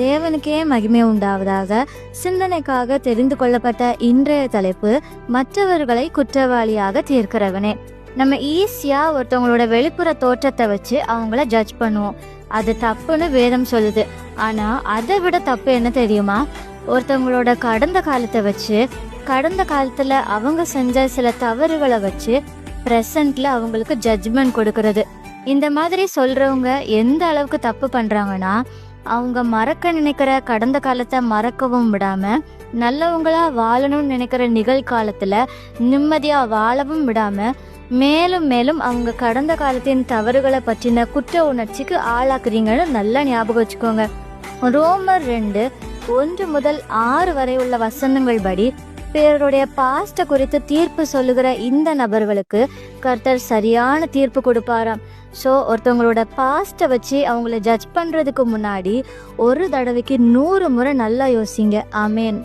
தேவனுக்கே மகிமை உண்டாவதாக. சிந்தனைக்காக தெரிந்து கொள்ளப்பட்ட இன்றைய தலைப்பு, மற்றவர்களை குற்றவாளியாக தீர்க்கிறவனே. நம்ம ஈஸியா ஒருத்தவங்களோட வெளிப்புற தோற்றத்தை வச்சு அவங்கள ஜட்ஜ் பண்ணுவோம். அது தப்புன்னு வேதம் சொல்லுது. ஆனா அதை விட தப்பு என்ன தெரியுமா? ஒருத்தவங்களோட கடந்த காலத்தை வச்சு, கடந்த காலத்துல அவங்க செஞ்ச சில தவறுகளை வச்சு ப்ரெசண்ட்ல அவங்களுக்கு ஜட்ஜ்மெண்ட் கொடுக்கறது. இந்த மாதிரி சொல்றவங்க எந்த அளவுக்கு தப்பு பண்றாங்கன்னா, அவங்க மறக்க நினைக்கிற கடந்த காலத்தை மறக்கவும் விடாம, நல்லவங்களா வாழணும்னு நினைக்கிற நிகழ்காலத்துல நிம்மதியா வாழவும் விடாம, மேலும் மேலும் அவங்க கடந்த காலத்தின் தவறுகளை பற்றின குற்ற உணர்ச்சிக்கு ஆளாக்குறீங்கன்னு நல்லா ஞாபகம் வச்சுக்கோங்க. ரோமர் 2:1 முதல் 6 வரை உள்ள வசனங்கள் படி, பிறருடைய பாஸ்ட குறித்து தீர்ப்பு சொல்லுகிற இந்த நபர்களுக்கு கர்த்தர் சரியான தீர்ப்பு கொடுப்பாராம். ஸோ ஒருத்தவங்களோட பாஸ்ட்டை வச்சு அவங்கள ஜட்ஜ் பண்ணுறதுக்கு முன்னாடி ஒரு தடவைக்கு 100 முறை நல்லா யோசிங்க. ஆமேன்.